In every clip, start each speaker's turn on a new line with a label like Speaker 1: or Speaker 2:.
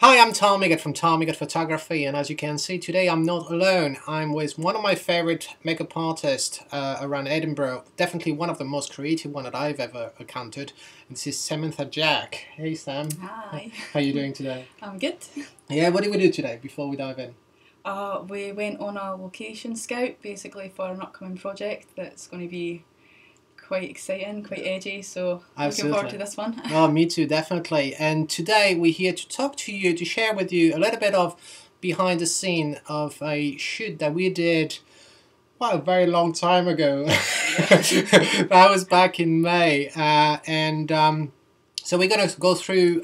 Speaker 1: Hi, I'm Tom Miggott from Tom Miggott Photography, and as you can see today I'm not alone. I'm with one of my favorite makeup artists around Edinburgh, definitely one of the most creative one that I've ever encountered. This is Samantha Jack. Hey Sam.
Speaker 2: Hi.
Speaker 1: How are you doing today?
Speaker 2: I'm good.
Speaker 1: Yeah, what did we do today before we dive in?
Speaker 2: We went on a location scout basically for an upcoming project that's going to be quite exciting, quite edgy, so
Speaker 1: Absolutely.
Speaker 2: looking forward to this one.
Speaker 1: Oh, me too, definitely. And today we're here to talk to you, to share with you a little bit of behind the scene of a shoot that we did, well, a very long time ago. That was back in May. So we're going to go through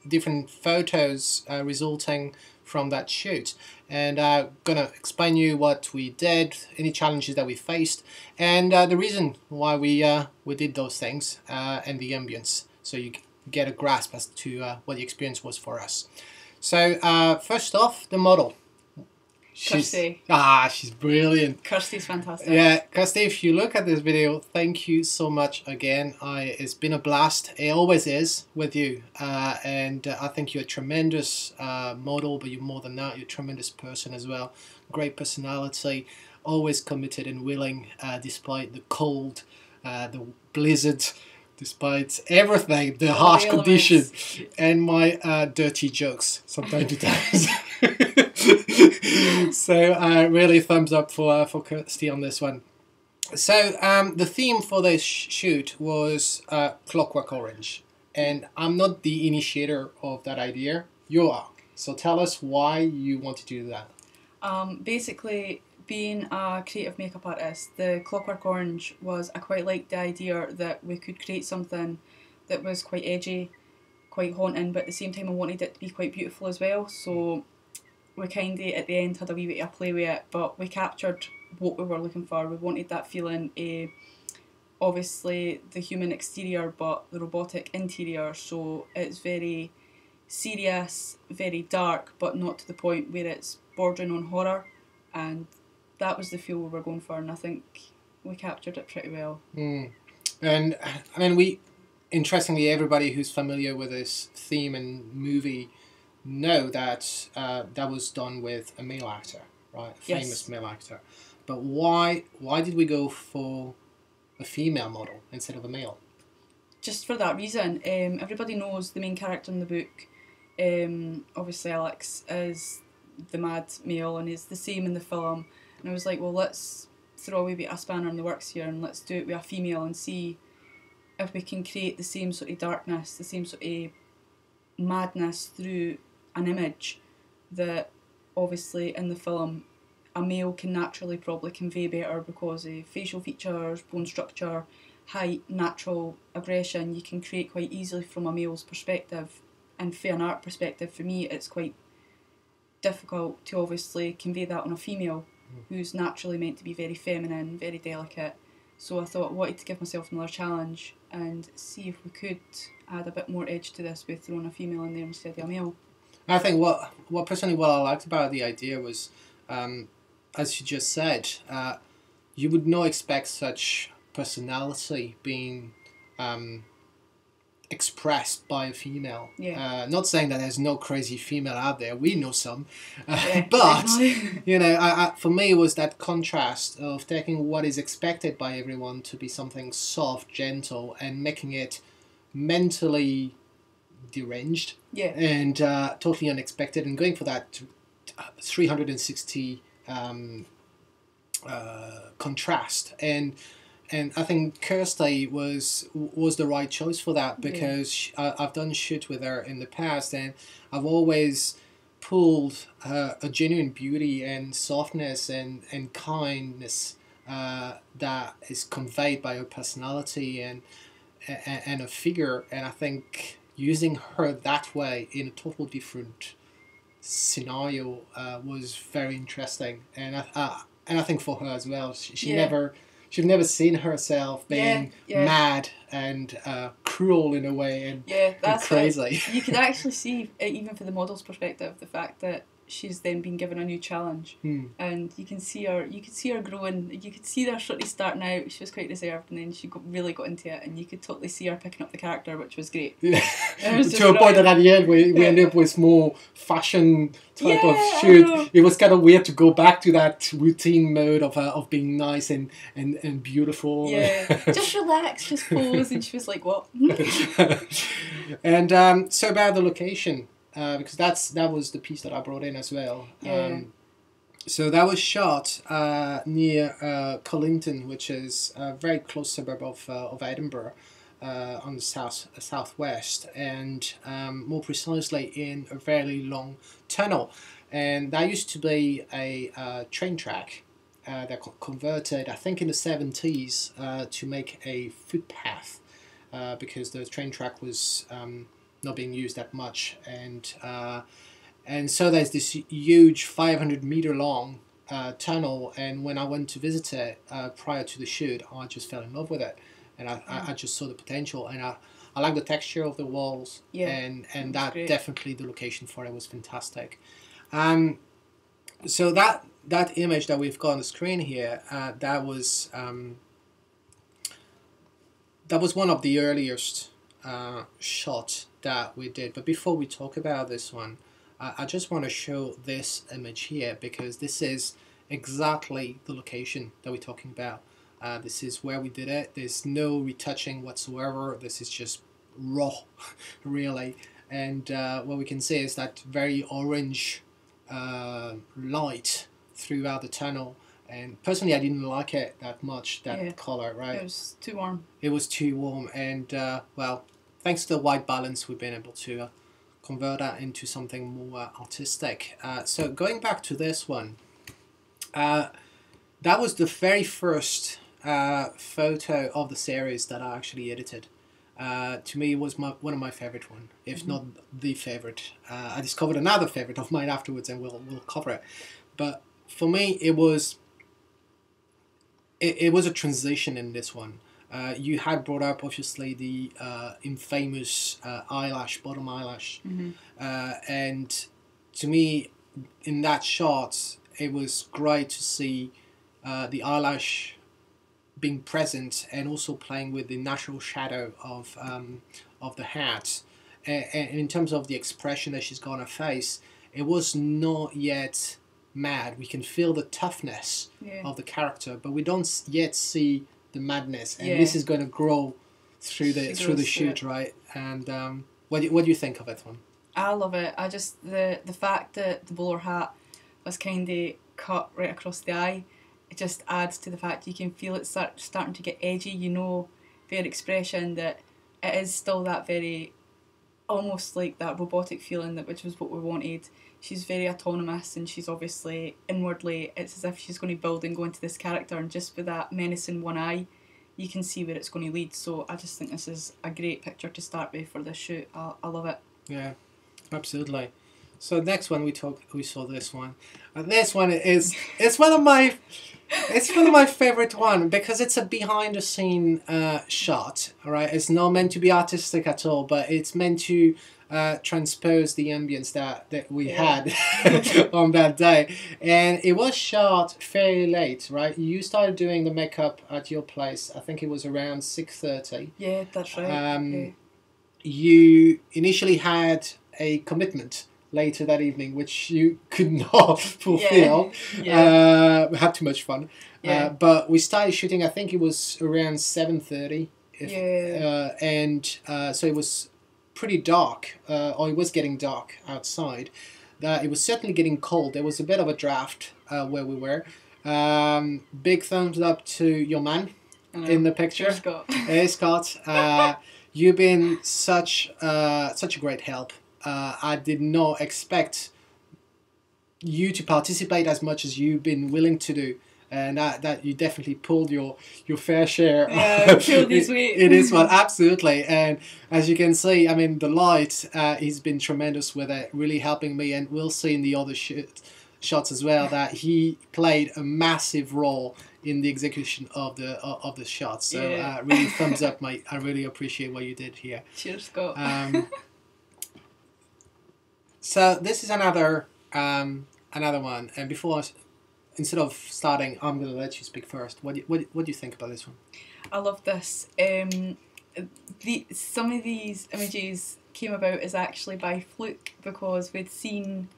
Speaker 1: different photos resulting from that shoot, and gonna explain you what we did, any challenges that we faced, and the reason why we did those things, and the ambience, so you get a grasp as to what the experience was for us. So first off, the model.
Speaker 2: Kirsty.
Speaker 1: She's brilliant.
Speaker 2: Kirsty's fantastic.
Speaker 1: Yeah, Kirsty, if you look at this video, thank you so much again. It's been a blast. It always is with you. And I think you're a tremendous model, but you're more than that. You're a tremendous person as well. Great personality, always committed and willing, despite the cold, the blizzard, despite everything, the harsh condition, and my dirty jokes from time to time. So really thumbs up for Kirsty on this one. So the theme for this shoot was Clockwork Orange, and I'm not the initiator of that idea. You are. So tell us why you want to do that.
Speaker 2: Basically, being a creative makeup artist, the Clockwork Orange I quite liked the idea that we could create something that was quite edgy, quite haunting, but at the same time I wanted it to be quite beautiful as well. So we kind of at the end had a wee bit of a play with it, but we captured what we were looking for. We wanted that feeling, obviously the human exterior but the robotic interior, so it's very serious, very dark, but not to the point where it's bordering on horror, and that was the feel we were going for, and I think we captured it pretty well.
Speaker 1: And I mean, interestingly, everybody who's familiar with this theme and movie know that that was done with a male actor, right? A famous male actor. But why did we go for a female model instead of a male?
Speaker 2: Just for that reason. Everybody knows the main character in the book. Obviously Alex is the mad male and is the same in the film. And I was like, well, let's throw a wee bit of a spanner in the works here and let's do it with a female and see if we can create the same sort of darkness, the same sort of madness through an image that obviously in the film a male can naturally probably convey better because of facial features, bone structure, height, natural aggression. You can create quite easily from a male's perspective, and for an art perspective, for me it's quite difficult to obviously convey that on a female who's naturally meant to be very feminine, very delicate. So I thought I wanted to give myself another challenge and see if we could add a bit more edge to this by throwing a female in there instead of a male.
Speaker 1: I think what personally what I liked about the idea was, as you just said, you would not expect such personality being expressed by a female. Yeah. Not saying that there's no crazy female out there. We know some, but you know, for me, it was that contrast of taking what is expected by everyone to be something soft, gentle, and making it mentally deranged, and totally unexpected, and going for that 360 contrast, and I think Kirsty was the right choice for that, because I've done shoot with her in the past, and I've always pulled a genuine beauty and softness and kindness that is conveyed by her personality and a figure, and I think using her that way in a total different scenario was very interesting, and I think for her as well, she'd never seen herself being mad and cruel in a way, and
Speaker 2: that's
Speaker 1: crazy.
Speaker 2: You could actually see, even from the model's perspective, the fact that she's then been given a new challenge, and you can see her growing. You could see her sort of starting out. She was quite reserved, and then she really got into it, and you could totally see her picking up the character, which was great.
Speaker 1: Yeah. To a point that at the end we ended up with more fashion type of shoot. It was kind of weird to go back to that routine mode of being nice and beautiful.
Speaker 2: Yeah, just relax, just pose, and she was like, "What?"
Speaker 1: And so about the location, because that was the piece that I brought in as well.
Speaker 2: Yeah.
Speaker 1: So that was shot near Colinton, which is a very close suburb of Edinburgh, on the southwest, and more precisely in a very long tunnel. And that used to be a train track that converted, I think, in the 70s to make a footpath, because the train track was not being used that much, and so there's this huge 500-meter long tunnel, and when I went to visit it prior to the shoot, I just fell in love with it, and I just saw the potential, and I like the texture of the walls, and that great. Definitely the location for it was fantastic. So that image that we've got on the screen here, that was one of the earliest shots that we did. But before we talk about this one, I just want to show this image here, because this is exactly the location that we're talking about. This is where we did it. There's no retouching whatsoever. This is just raw, really. And what we can see is that very orange light throughout the tunnel. And personally, I didn't like it that much, that color, right?
Speaker 2: It was too warm.
Speaker 1: It was too warm. And, well, thanks to the white balance, we've been able to convert that into something more artistic. So going back to this one, that was the very first photo of the series that I actually edited. To me, it was one of my favorite one, if not the favorite. I discovered another favorite of mine afterwards, and we'll cover it. But for me, it was a transition in this one. You had brought up, obviously, the infamous bottom eyelash. And to me, in that shot, it was great to see the eyelash being present and also playing with the natural shadow of the hat. And in terms of the expression that she's got on her face, it was not yet mad. We can feel the toughness of the character, but we don't yet see the madness, and this is going to grow through the shoot, right? And what do you think of it, one?
Speaker 2: I love it. I just the fact that the bowler hat was kind of cut right across the eye, it just adds to the fact you can feel it starting to get edgy. You know, their expression, that it is still that very, almost like that robotic feeling, which was what we wanted. She's very autonomous, and she's obviously inwardly, it's as if she's going to build and go into this character, and just with that menacing one eye, you can see where it's going to lead. So I just think this is a great picture to start with for this shoot. I love it.
Speaker 1: Yeah, absolutely. So next one we saw this one. And this one it's one of my favorite one, because it's a behind the scene shot. All right, it's not meant to be artistic at all, but it's meant to transpose the ambience that we had on that day. And it was shot fairly late, right? You started doing the makeup at your place, I think it was around 6:30.
Speaker 2: Yeah, that's right.
Speaker 1: You initially had a commitment later that evening, which you could not fulfill. We had too much fun. But we started shooting, I think it was around 7:30. So it was pretty dark, or it was getting dark outside. It was certainly getting cold. There was a bit of a draft where we were. Big thumbs up to your man in the picture. Hey, Scott. You've been such a great help. I did not expect you to participate as much as you've been willing to do. And that you definitely pulled your fair share.
Speaker 2: Yeah, killed his weight.
Speaker 1: It is one, absolutely. And as you can see, I mean, the light, he's been tremendous with it, really helping me. And we'll see in the other shots as well that he played a massive role in the execution of the shots. So really thumbs up, mate. I really appreciate what you did here.
Speaker 2: Cheers, Scott.
Speaker 1: So this is another Another one. And instead of starting, I'm going to let you speak first. What do you think about this one?
Speaker 2: I love this. Some of these images came about as actually by fluke, because we'd seen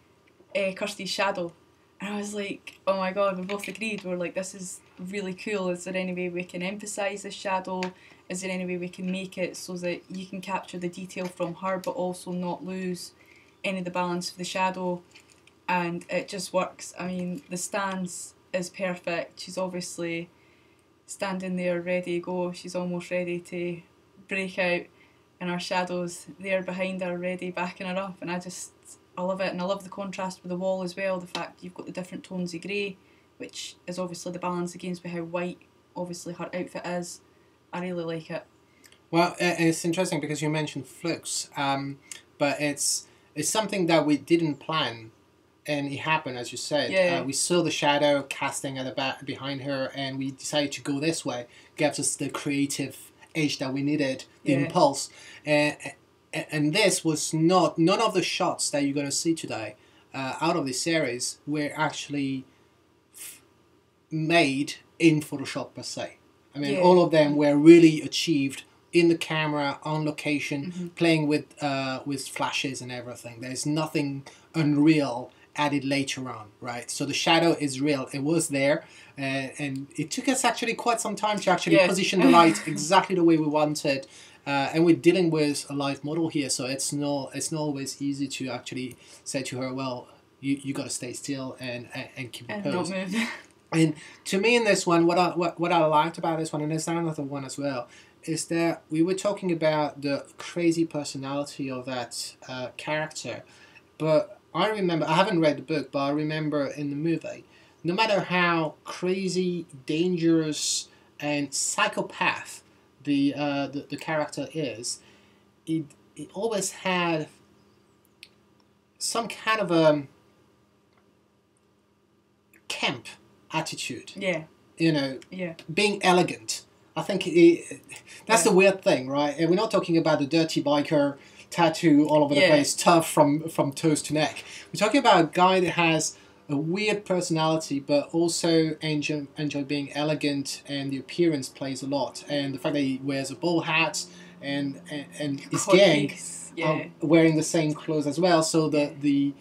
Speaker 2: Kirsty's shadow, and I was like, oh my god, we both agreed, we're like, this is really cool. Is there any way we can emphasise this shadow? Is there any way we can make it so that you can capture the detail from her but also not lose any of the balance of the shadow? And it just works. I mean, the stance is perfect. She's obviously standing there ready to go. She's almost ready to break out, and our shadow's there behind her ready, backing her up. And I love it. And I love the contrast with the wall as well, the fact you've got the different tones of grey, which is obviously the balance against how white obviously her outfit is. I really like it.
Speaker 1: Well, it's interesting because you mentioned flukes, but it's something that we didn't plan, and it happened, as you said.
Speaker 2: Yeah.
Speaker 1: We saw the shadow casting at the back behind her, and we decided to go this way. Gives us the creative edge that we needed, the impulse. And this was none of the shots that you're going to see today out of this series were actually made in Photoshop per se. I mean, all of them were really achieved in the camera, on location, playing with flashes and everything. There's nothing unreal added later on, right? So the shadow is real. It was there, and it took us actually quite some time to actually position the light exactly the way we wanted. And we're dealing with a live model here, so it's not always easy to actually say to her, well, you got to stay still and keep the pose.
Speaker 2: Not move.
Speaker 1: And to me in this one, what I liked about this one, and there's another one as well, is that we were talking about the crazy personality of that character. But I remember, I haven't read the book, but I remember in the movie, no matter how crazy, dangerous, and psychopath the character is, it always had some kind of a camp attitude.
Speaker 2: Yeah.
Speaker 1: You know, being elegant. I think that's the weird thing, right? And we're not talking about the dirty biker tattoo all over the place, tough from toes to neck. We're talking about a guy that has a weird personality, but also enjoy being elegant, and the appearance plays a lot. And the fact that he wears a ball hat and his gang wearing the same clothes as well. So the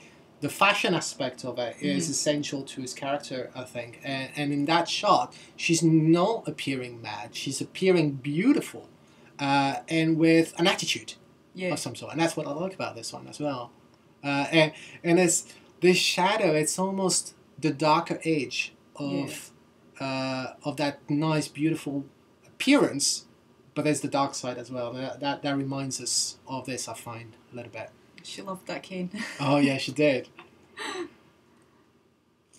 Speaker 1: fashion aspect of it is essential to his character, I think. And in that shot, she's not appearing mad. She's appearing beautiful and with an attitude of some sort. And that's what I like about this one as well. And it's this shadow, it's almost the darker edge of that nice, beautiful appearance. But there's the dark side as well. That reminds us of this, I find, a little bit.
Speaker 2: She loved that cane.
Speaker 1: Oh, yeah, she did.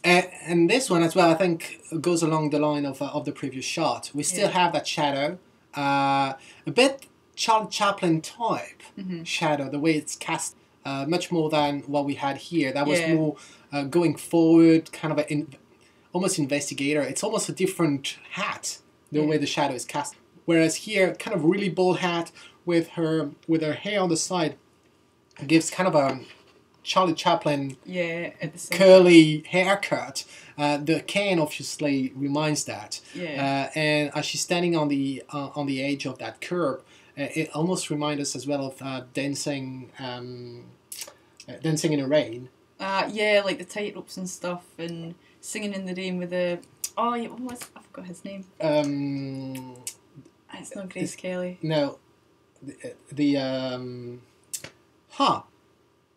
Speaker 1: And this one as well, I think, goes along the line of the previous shot. We still have that shadow, a bit Charlie Chaplin type shadow, the way it's cast, much more than what we had here. That was more going forward, kind of almost investigator. It's almost a different hat, the way the shadow is cast. Whereas here, kind of really bold hat with her hair on the side, gives kind of a Charlie Chaplin curly haircut. The cane obviously reminds that. And as she's standing on the edge of that curb, it almost reminds us as well of dancing in the rain.
Speaker 2: Like the tight ropes and stuff, and singing in the rain with the I forgot his name. It's not Grace Kelly.
Speaker 1: No,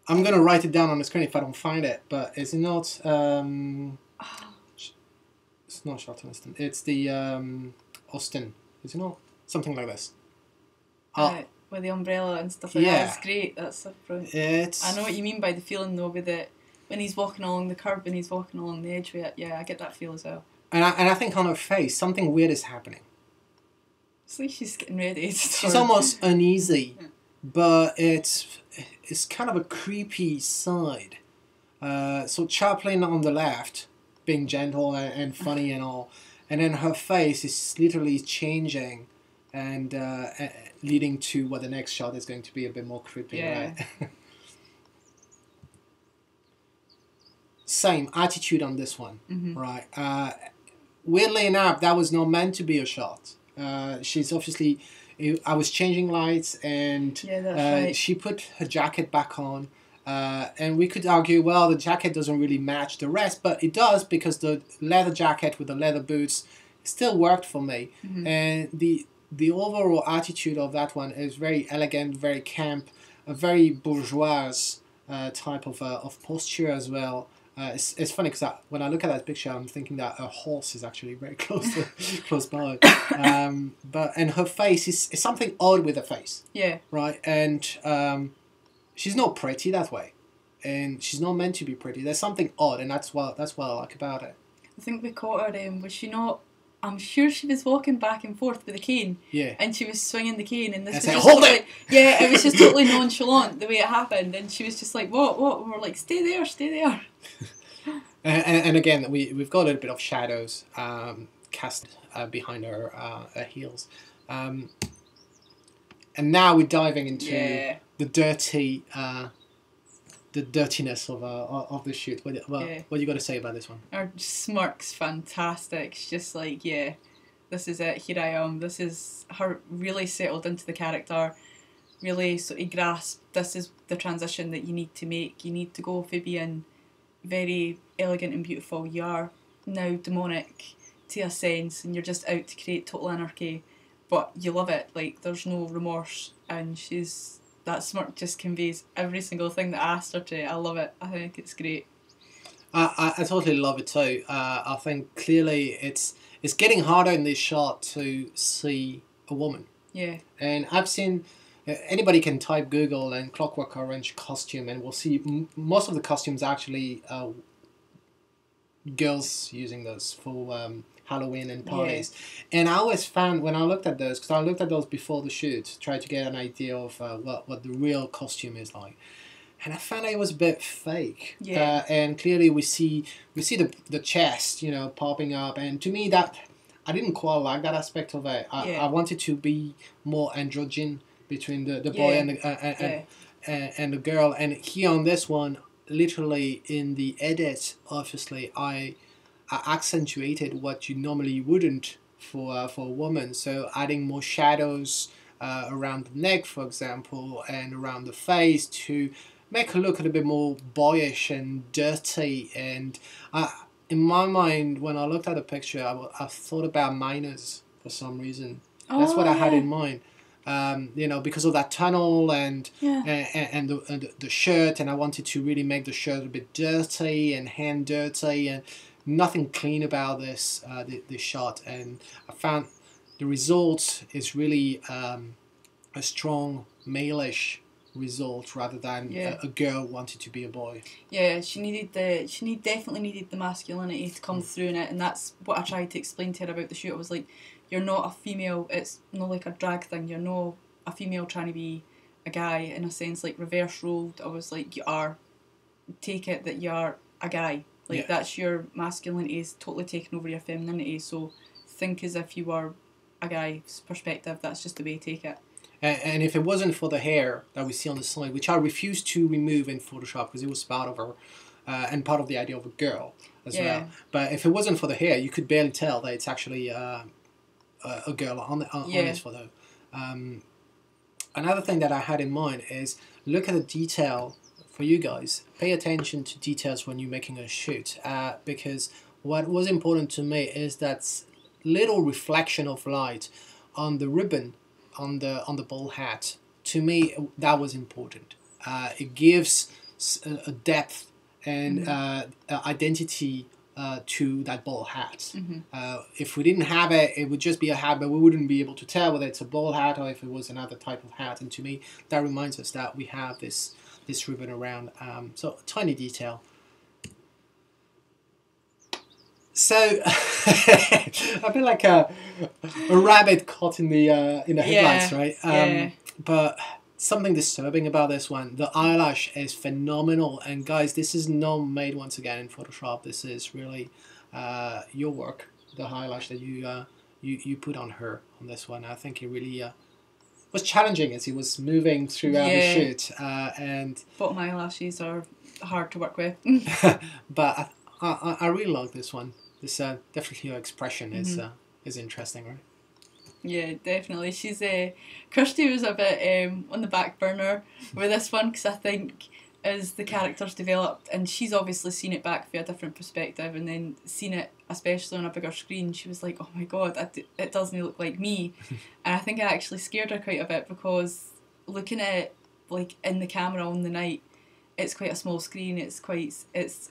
Speaker 1: I'm gonna write it down on the screen if I don't find it. But it's not. It's not Charlton Heston. It's the Austin. Is it not? Something like this.
Speaker 2: With the umbrella and stuff like that. It's great. That's so brilliant. I know what you mean by the feeling though, with it when he's walking along the curb and he's walking along the edge with it. Yeah, I get that feel as well.
Speaker 1: And I think on her face something weird is happening.
Speaker 2: It's like she's getting ready.
Speaker 1: She's almost uneasy, but it's kind of a creepy side. So Chaplin on the left, being gentle and funny and all, and then her face is literally changing, and leading to what the next shot is going to be a bit more creepy, right? same attitude on this one,
Speaker 2: Mm-hmm.
Speaker 1: right? Weirdly enough, that was not meant to be a shot. She's obviously, I was changing lights, and
Speaker 2: Yeah, that's right.
Speaker 1: she put her jacket back on. And we could argue, well, the jacket doesn't really match the rest, but it does, because the leather jacket with the leather boots still worked for me.
Speaker 2: Mm-hmm.
Speaker 1: And the overall attitude of that one is very elegant, very camp, a very bourgeois type of posture as well. It's funny because when I look at that picture, I'm thinking that a horse is actually very close by. And her face is something odd with her face,
Speaker 2: Yeah.
Speaker 1: right? And she's not pretty that way, and she's not meant to be pretty. There's something odd, and that's what I like about it.
Speaker 2: I think we caught her, was she not... I'm sure she was walking back and forth with a cane.
Speaker 1: Yeah.
Speaker 2: And she was swinging the cane, and this
Speaker 1: And
Speaker 2: was
Speaker 1: say,
Speaker 2: just
Speaker 1: "Hold
Speaker 2: totally,
Speaker 1: it!"
Speaker 2: yeah, it was just totally nonchalant the way it happened, and she was just like, what? And we're like, stay there.
Speaker 1: And again, we've got a little bit of shadows cast behind her heels. And now we're diving into
Speaker 2: Yeah.
Speaker 1: the dirtiness of the shoot. What you got to say about this one?
Speaker 2: Her smirk's fantastic. She's just like, yeah, this is it, here I am. This is her really settled into the character, really sort of grasped this is the transition that you need to make. You need to go from being very elegant and beautiful. You are now demonic to a sense, and you're just out to create total anarchy, but you love it. Like, there's no remorse, and that smirk just conveys every single thing that I asked her to. I love it. I think it's great.
Speaker 1: I totally love it too. I think clearly it's getting harder in this shot to see a woman.
Speaker 2: Yeah.
Speaker 1: And I've seen, anybody can type Google and Clockwork Orange costume, and we'll see most of the costumes actually girls using those for Halloween and parties. Yeah. And I always found, when I looked at those, because I looked at those before the shoot, tried to get an idea of what the real costume is like. And I found it was a bit fake.
Speaker 2: Yeah.
Speaker 1: And clearly we see the chest, popping up. And to me, that I didn't quite like that aspect of it. I wanted to be more androgyne between the boy and the girl. And here on this one, literally in the edit, obviously, I accentuated what you normally wouldn't for a woman. So adding more shadows around the neck, for example, and around the face to make her look a little bit more boyish and dirty. And in my mind, when I looked at the picture, I thought about minors for some reason. That's what I had in mind. Because of that tunnel and the shirt, and I wanted to really make the shirt a bit dirty and hand dirty, and nothing clean about this shot. And I found the result is really a strong male-ish result rather than a girl wanting to be a boy. Yeah,
Speaker 2: she definitely needed the masculinity to come through in it, and that's what I tried to explain to her about the shoot. I was like, you're not a female, it's not like a drag thing, you're not a female trying to be a guy, in a sense, like reverse rolled. I was like, take it that you're a guy, like that's your masculinity is totally taking over your femininity, so think as if you were a guy's perspective. That's just the way to take it.
Speaker 1: And if it wasn't for the hair that we see on the side, which I refused to remove in Photoshop because it was part of her and part of the idea of a girl as well. But if it wasn't for the hair, you could barely tell that it's actually a girl on this photo. Another thing that I had in mind is look at the detail for you guys. Pay attention to details when you're making a shoot, because what was important to me is that little reflection of light on the ribbon on the ball hat. To me, that was important. It gives a depth and identity to that ball hat. If we didn't have it, it would just be a hat, but we wouldn't be able to tell whether it's a ball hat or if it was another type of hat. And to me, that reminds us that we have this ribbon around. So a tiny detail. So I feel like a rabbit caught in the headlights, right? But something disturbing about this one, the eyelash is phenomenal. And guys, this is not made once again in Photoshop. This is really your work, the eyelash that you put on her on this one. I think it really was challenging as he was moving throughout the shoot. And
Speaker 2: bottom eyelashes are hard to work with.
Speaker 1: But I really like this one. This definitely her expression is interesting, right?
Speaker 2: Yeah, definitely. She's Kirsty was a bit on the back burner with this one, because I think as the characters developed, and she's obviously seen it back from a different perspective, and then seen it especially on a bigger screen, she was like, oh my god, it doesn't look like me. And I think it actually scared her quite a bit, because looking at it like in the camera on the night, it's quite a small screen, it's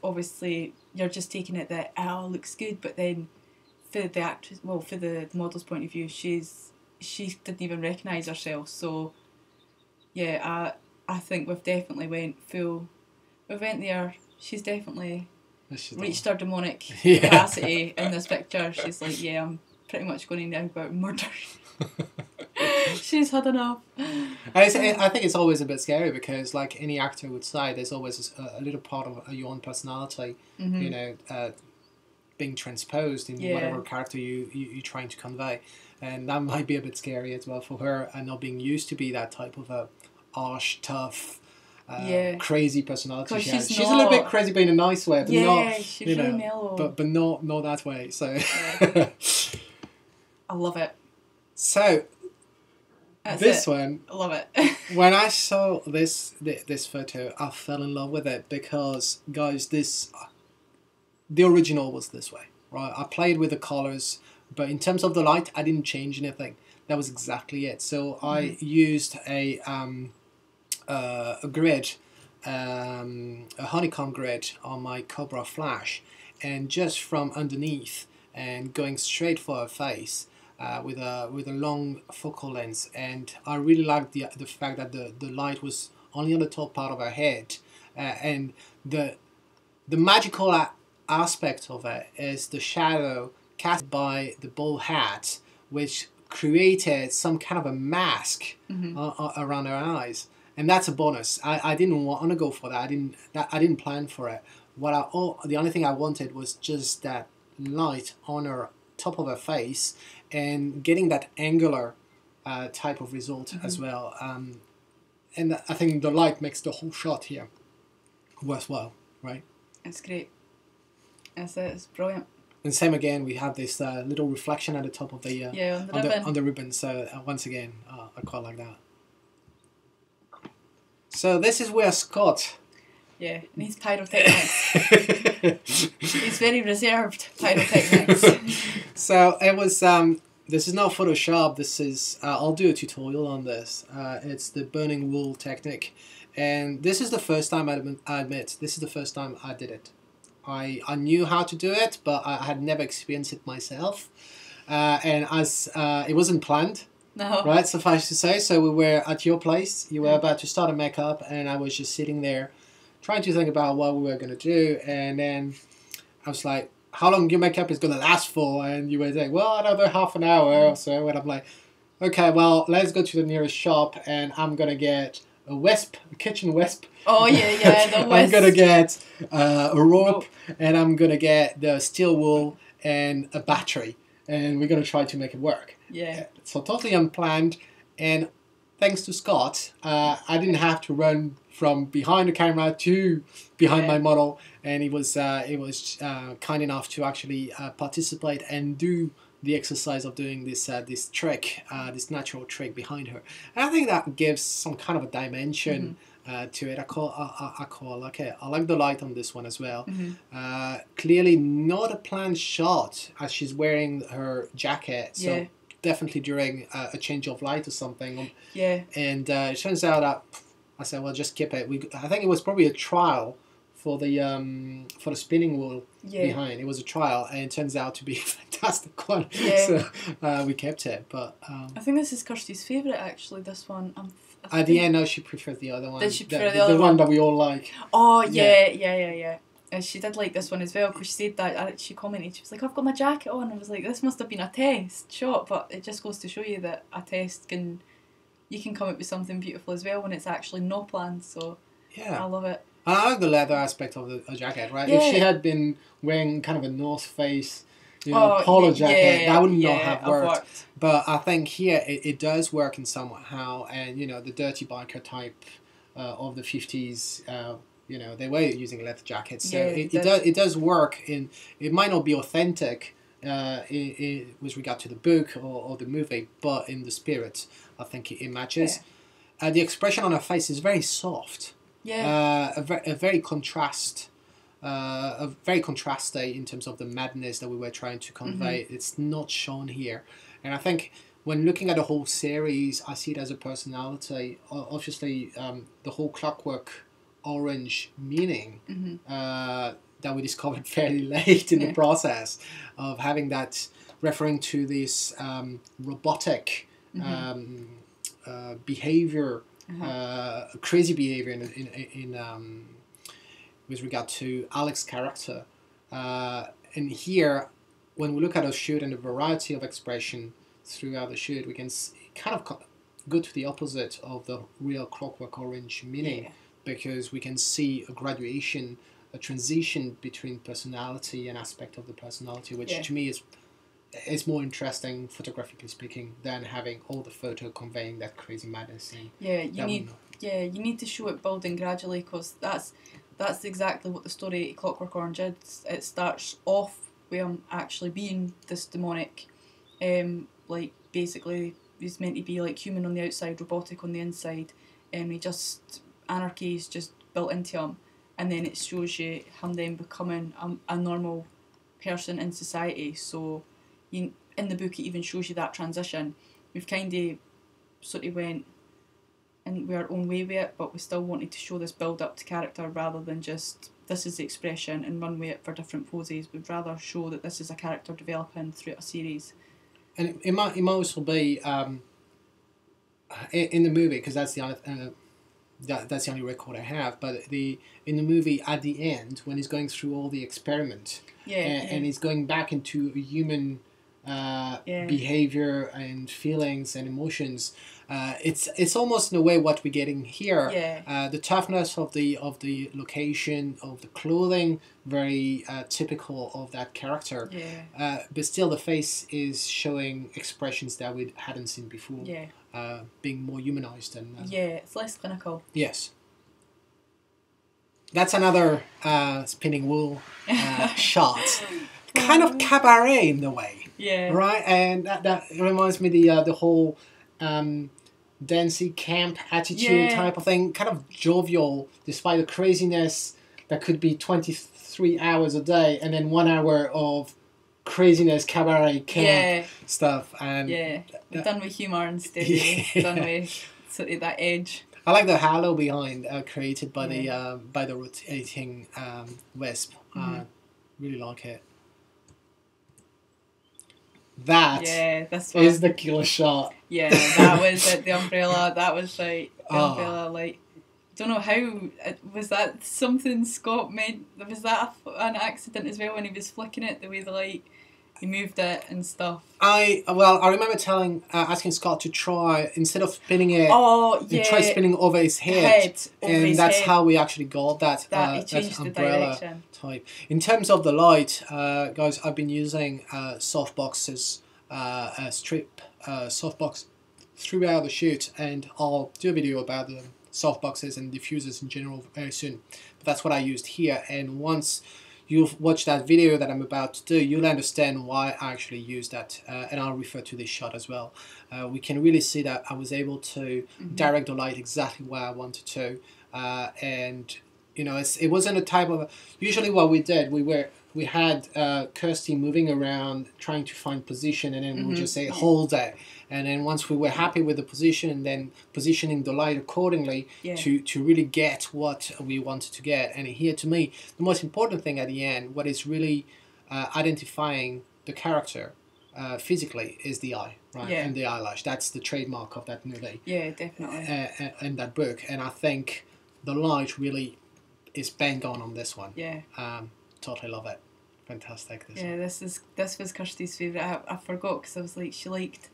Speaker 2: obviously you're just taking it that it looks good, but then for the actress, well, for the model's point of view, she didn't even recognise herself. So yeah, I think we've definitely went there. She's definitely reached her demonic capacity in this picture. She's like, yeah, I'm pretty much going to go out and murder. She's had enough.
Speaker 1: I think it's always a bit scary, because like any actor would say, there's always a little part of your own personality, you know, being transposed in whatever character you're trying to convey. And that might be a bit scary as well for her, and not being used to be that type of a harsh, tough, crazy personality. She's a little bit crazy, but in a nice way. But not,
Speaker 2: she's really mellow.
Speaker 1: But not that way. So
Speaker 2: I love it.
Speaker 1: So this one,
Speaker 2: I love it.
Speaker 1: When I saw this photo, I fell in love with it, because guys, the original was this way, right? I played with the colors, but in terms of the light, I didn't change anything. That was exactly it. So I used a grid, a honeycomb grid on my Cobra flash, and just from underneath and going straight for her face. With a long focal length, and I really liked the fact that the light was only on the top part of her head, and the magical aspect of it is the shadow cast by the bald hat, which created some kind of a mask around her eyes, and that's a bonus. I didn't want to go for that. I didn't plan for it. The only thing I wanted was just that light on her top of her face, and getting that angular type of result as well. And I think the light makes the whole shot here worthwhile, right?
Speaker 2: It's great. It's brilliant.
Speaker 1: And same again, we have this little reflection at the top of the on the ribbon. So once again, I quite like that. So this is where Scott.
Speaker 2: Yeah, and he's pyrotechnics. He's very reserved pyrotechnics.
Speaker 1: So it was. This is not Photoshop. This is. I'll do a tutorial on this. It's the burning wool technique, and this is the first time I admit. This is the first time I did it. I knew how to do it, but I had never experienced it myself, and as it wasn't planned.
Speaker 2: No.
Speaker 1: Right, suffice to say. So we were at your place. You were about to start a makeup, and I was just sitting there, trying to think about what we were going to do, and then I was like, how long your makeup is going to last for? And you were saying, well, another half an hour or so, and I'm like, okay, well, let's go to the nearest shop, and I'm going to get a kitchen wisp.
Speaker 2: Oh, yeah, the wisp.
Speaker 1: I'm going to get a rope, and I'm going to get the steel wool and a battery, and we're going to try to make it work.
Speaker 2: Yeah.
Speaker 1: So totally unplanned, and thanks to Scott, I didn't have to run from behind the camera to behind my model, and he was kind enough to actually participate and do the exercise of doing this this trick, this natural trick behind her. And I think that gives some kind of a dimension to it. I quite like it. I like the light on this one as well. Clearly not a planned shot, as she's wearing her jacket. So definitely during a change of light or something. And it turns out that I said, well, just keep it. I think it was probably a trial for the spinning wool behind. It was a trial, and it turns out to be a fantastic one. So we kept it. But I
Speaker 2: think this is Kirsty's favourite, actually. This one.
Speaker 1: At the end, no, she preferred the other one.
Speaker 2: Did she prefer the other
Speaker 1: one that we all like?
Speaker 2: Oh yeah. And she did like this one as well, because she said that she commented. She was like, "I've got my jacket on." I was like, "This must have been a test shot," but it just goes to show you that a test you can come up with something beautiful as well when it's actually not planned. So I love it.
Speaker 1: I like the leather aspect of the jacket, right? If she had been wearing kind of a North Face, polo jacket, that would not have worked. But I think here it does work in somehow, and the dirty biker type of the 50s You know, they were using leather jackets, so
Speaker 2: Yeah,
Speaker 1: it does work. It might not be authentic with regard to the book or the movie, but in the spirit, I think it matches.
Speaker 2: Yeah.
Speaker 1: The expression on her face is very soft.
Speaker 2: Yeah.
Speaker 1: A very contrasty in terms of the madness that we were trying to convey.
Speaker 2: Mm-hmm.
Speaker 1: It's not shown here, and I think when looking at the whole series, I see it as a personality. Obviously, the whole Clockwork Orange meaning that we discovered fairly late in the process of having that, referring to this robotic behavior, crazy behavior in with regard to Alex's character. And here, when we look at a shoot and the variety of expression throughout the shoot, we can kind of go to the opposite of the real Clockwork Orange meaning, because we can see a graduation, a transition between personality and aspect of the personality, which to me is more interesting, photographically speaking, than having all the photo conveying that crazy madness.
Speaker 2: You need to show it building gradually, because that's exactly what the story Clockwork Orange is. It starts off with him actually being this demonic, like basically he's meant to be like human on the outside, robotic on the inside, and anarchy is just built into him, and then it shows you him then becoming a normal person in society. So in the book it even shows you that transition. We've kind of sort of went in our own way with it, but we still wanted to show this build up to character rather than just this is the expression and run with it for different poses. We'd rather show that this is a character developing throughout a series.
Speaker 1: And it might also be in the movie, because that's the only that's the only record I have. But in the movie at the end, when he's going through all the experiment, and he's going back into a human behavior and feelings and emotions, it's almost in a way what we're getting here. The toughness of the location, of the clothing, very typical of that character. But still the face is showing expressions that we hadn't seen before. Being more humanized and
Speaker 2: it's less clinical.
Speaker 1: Yes. That's another spinning wool shot. Kind of cabaret in the way. Right? And that reminds me the whole dancey camp attitude type of thing. Kind of jovial, despite the craziness that could be 23 hours a day, and then 1 hour of craziness, cabaret, camp stuff. And
Speaker 2: done with humour instead of done with sort of that edge.
Speaker 1: I like the halo behind, created by the rotating wisp. Really like it. That is the killer shot.
Speaker 2: Yeah, that was it. The umbrella. That was like the umbrella. Like, don't know how was that something Scott made. Was that an accident as well when he was flicking it? The way he moved it and stuff. I
Speaker 1: remember asking Scott to try, instead of spinning it, try spinning over his head, that's how we actually got that umbrella type. In terms of the light, guys, I've been using softboxes, strip softbox throughout the shoot, and I'll do a video about the softboxes and diffusers in general very soon. But that's what I used here, and once you've watched that video that I'm about to do, you'll understand why I actually used that, and I'll refer to this shot as well. We can really see that I was able to direct the light exactly where I wanted to, and you know, it wasn't a type of. Usually, what we did, we had Kirsty moving around trying to find position, and then we would just say hold there. And then once we were happy with the position, then positioning the light accordingly to really get what we wanted to get. And here, to me, the most important thing at the end, what is really identifying the character physically, is the eye, right? And the eyelash. That's the trademark of that movie.
Speaker 2: Yeah, definitely.
Speaker 1: And that book. And I think the light really is bang on this one. Totally love it. Fantastic.
Speaker 2: This was Kirsty's favourite. I forgot, because I was like, she liked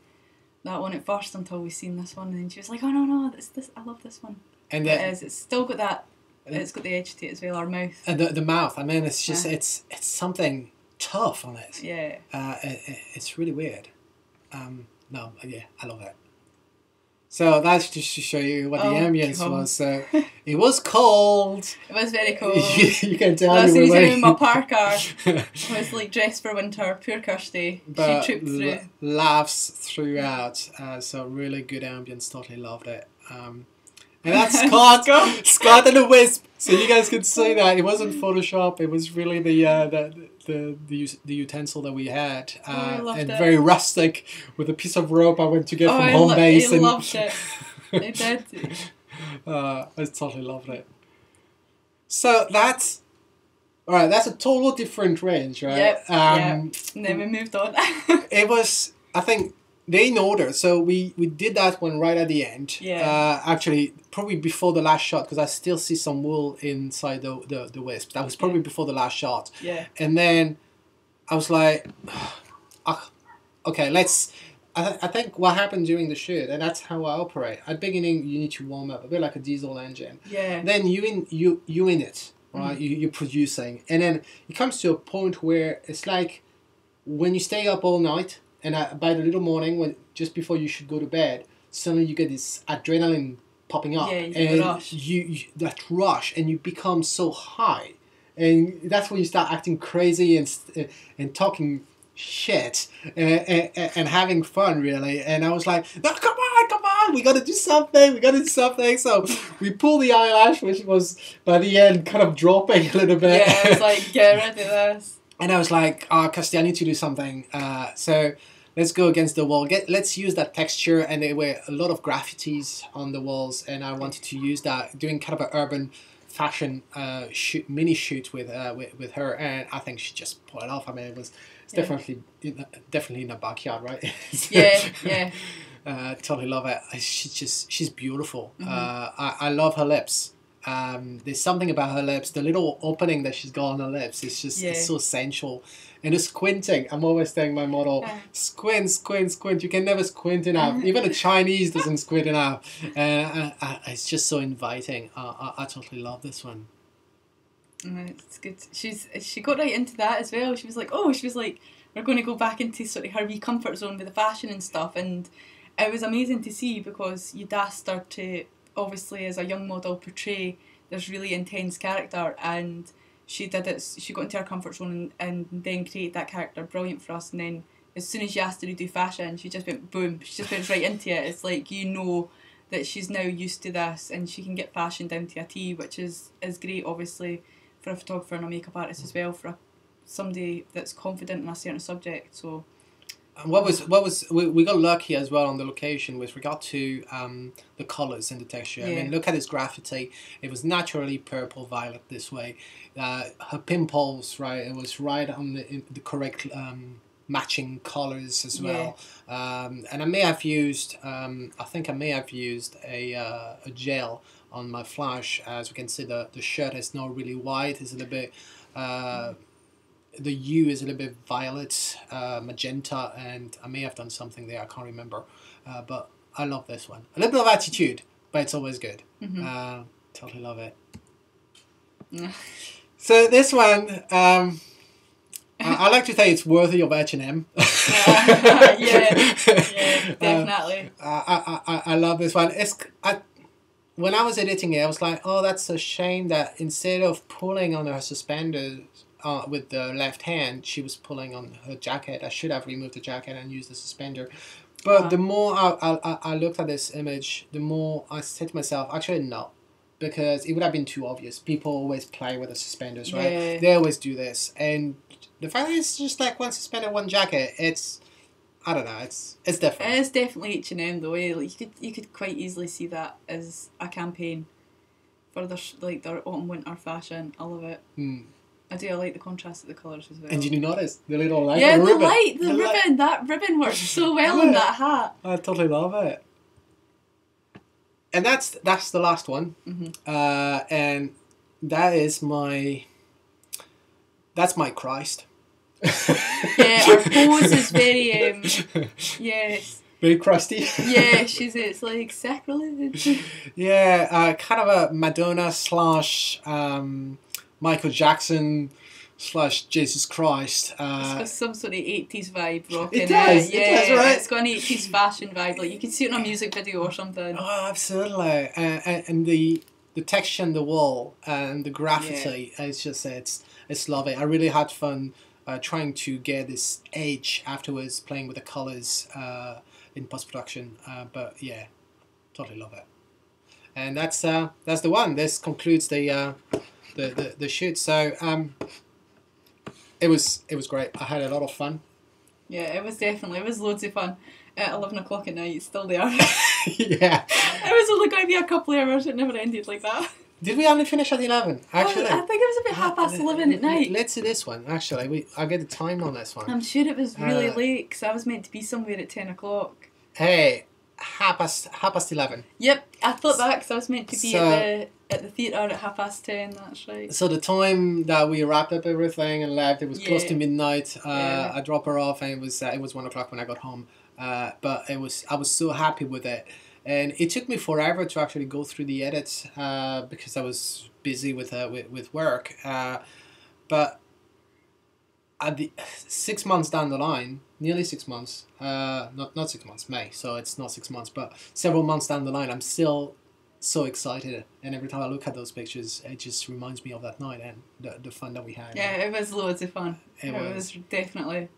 Speaker 2: that one at first until we seen this one, and then she was like, oh no, this I love this one. And it's still got that, it's got the edge to it as well, our mouth. And the mouth, I mean, it's just it's something tough on it. It's really weird. I love it.
Speaker 1: So that's just to show you what the ambience
Speaker 2: God.
Speaker 1: was. So it was cold.
Speaker 2: It was very cold.
Speaker 1: You can tell
Speaker 2: As
Speaker 1: you
Speaker 2: soon
Speaker 1: were
Speaker 2: as I in my
Speaker 1: waiting.
Speaker 2: parka, I was like dressed for winter, pure kirsty.
Speaker 1: But
Speaker 2: She tripped through.
Speaker 1: laughs throughout. So really good ambience. Totally loved it. And that's Scott. Scott and the Wisp. So you guys can see that it wasn't Photoshop. It was really the utensil that we had, and
Speaker 2: it.
Speaker 1: very rustic with a piece of rope I went to get from home
Speaker 2: I
Speaker 1: base. And
Speaker 2: loved it. I did.
Speaker 1: I totally loved it. So that's all right. That's a total different range, right?
Speaker 2: Yep.
Speaker 1: Um,
Speaker 2: And then we moved on.
Speaker 1: It was, I think, they in order. So we did that one right at the end.
Speaker 2: Yeah.
Speaker 1: Actually, probably before the last shot, because I still see some wool inside the wisp. That was probably before the last shot.
Speaker 2: Yeah.
Speaker 1: And then I was like, okay, let's. I think what happened during the shoot, and that's how I operate. At the beginning, you need to warm up a bit like a diesel engine.
Speaker 2: Yeah.
Speaker 1: Then you in it, right? You're producing, and then it comes to a point where it's like when you stay up all night, and by the little morning, when just before you should go to bed, suddenly you get this adrenaline popping up,
Speaker 2: Yeah, you get
Speaker 1: and
Speaker 2: the rush.
Speaker 1: you that rush, and you become so high, and that's when you start acting crazy and talking shit and having fun, really. And I was like, no, come on, we gotta do something. So we pulled the eyelash, which was by the end kind of dropping a little bit.
Speaker 2: Yeah, I was like, get rid of this.
Speaker 1: And I was like, Kirsty, I need to do something. So let's go against the wall. Let's use that texture. And there were a lot of graffitis on the walls, and I wanted to use that, doing kind of an urban fashion mini shoot with her, and I think she just pulled it off. I mean, it's definitely in the backyard, right?
Speaker 2: Yeah.
Speaker 1: Totally love it. She's beautiful. I love her lips. There's something about her lips, the little opening that she's got on her lips. It's just it's so sensual. And the squinting, I'm always telling my model, squint. You can never squint enough. Even a Chinese doesn't squint enough. It's just so inviting. I totally love this one.
Speaker 2: It's good. She got right into that as well. She was like, we're going to go back into sort of her wee comfort zone with the fashion and stuff. And it was amazing to see, because you'd asked her to, obviously as a young model, portray this really intense character, and she did it. She got into her comfort zone and then created that character brilliant for us. And then as soon as you asked her to do fashion, she just went boom. She just went right into it. It's like, you know that she's now used to this, and she can get fashion down to a T, which is great, obviously, for a photographer and a makeup artist as well, for somebody that's confident in a certain subject. So
Speaker 1: we got lucky as well on the location with regard to the colours and the texture. I mean, look at this graffiti. It was naturally purple violet this way. Her pimples, right? It was right on the correct matching colours as well. And I may have used a gel on my flash. As you can see, the shirt is not really white. It's a little bit. The hue is a little bit violet, magenta, and I may have done something there, I can't remember. But I love this one. A little bit of attitude, but it's always good. Totally love it. So this one, I like to say it's worthy of H&M.
Speaker 2: Yeah, definitely.
Speaker 1: I love this one. When I was editing it, I was like, oh, that's a shame that instead of pulling on her suspenders, with the left hand, she was pulling on her jacket. I should have removed the jacket and used the suspender. But the more I looked at this image, the more I said to myself, actually no, because it would have been too obvious. People always play with the suspenders, right?
Speaker 2: Yeah.
Speaker 1: They always do this. And the fact that it's just like one suspender, one jacket, I don't know, it's different.
Speaker 2: It is definitely H&M though. Like you could quite easily see that as a campaign for their autumn winter fashion. I love it. I do. I like the contrast of the colours as well.
Speaker 1: And did you notice the little light?
Speaker 2: Yeah,
Speaker 1: ribbon?
Speaker 2: the ribbon. That ribbon works so well on that hat.
Speaker 1: I totally love it. And that's the last one. And that's my Christ.
Speaker 2: Yeah, our pose is very yes.
Speaker 1: Very crusty.
Speaker 2: Yeah, it's like sacrilege.
Speaker 1: Yeah, kind of a Madonna / Michael Jackson / Jesus Christ.
Speaker 2: It's got some sort of 80s vibe rocking
Speaker 1: It does,
Speaker 2: Yeah,
Speaker 1: it does, right?
Speaker 2: It's got an 80s fashion vibe. Like, you can see it in a music video or something.
Speaker 1: Oh, absolutely. And the texture on the wall and the graffiti, it's lovely. I really had fun trying to get this edge afterwards, playing with the colours in post-production. But yeah, totally love it. And that's the one. This concludes the shoot. So it was great. I had a lot of fun.
Speaker 2: Yeah, it was loads of fun. At 11 o'clock at night, it's still there.
Speaker 1: Yeah.
Speaker 2: It was only going to be a couple of hours. It never ended like that.
Speaker 1: Did we only finish at 11? Actually,
Speaker 2: I think it was about 11:30 at night.
Speaker 1: Let's see this one. Actually, I get the time on this one.
Speaker 2: I'm sure it was really late because I was meant to be somewhere at 10 o'clock.
Speaker 1: Hey, half past 11.
Speaker 2: Yep, I thought that because I was meant to be at the theatre at 10:30. That's right.
Speaker 1: So the time that we wrapped up everything and left, it was close to midnight.
Speaker 2: Yeah.
Speaker 1: I dropped her off, and it was 1 o'clock when I got home. But I was so happy with it, and it took me forever to actually go through the edits because I was busy with work. But at the 6 months down the line, nearly 6 months, not 6 months, May, so it's not 6 months, but several months down the line, I'm still so excited, and every time I look at those pictures, it just reminds me of that night and the fun that we had.
Speaker 2: Yeah, it was loads of fun. It was definitely.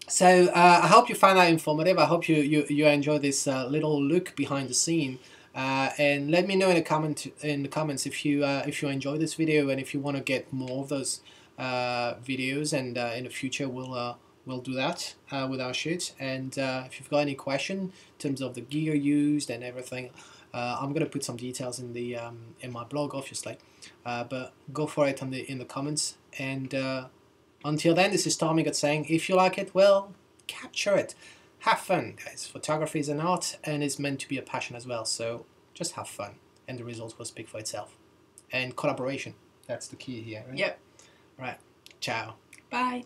Speaker 1: So I hope you find that informative. I hope you enjoy this little look behind the scene, and let me know in the comments if you enjoy this video and if you want to get more of those videos. And in the future we'll do that with our shoots. And if you've got any question in terms of the gear used and everything, I'm gonna put some details in the in my blog, obviously. But go for it in the comments. And until then, this is Tommy God saying, if you like it, well, capture it. Have fun, guys. Photography is an art and it's meant to be a passion as well. So just have fun and the results will speak for itself. And collaboration. That's the key here, right?
Speaker 2: Yep.
Speaker 1: Right. Ciao.
Speaker 2: Bye.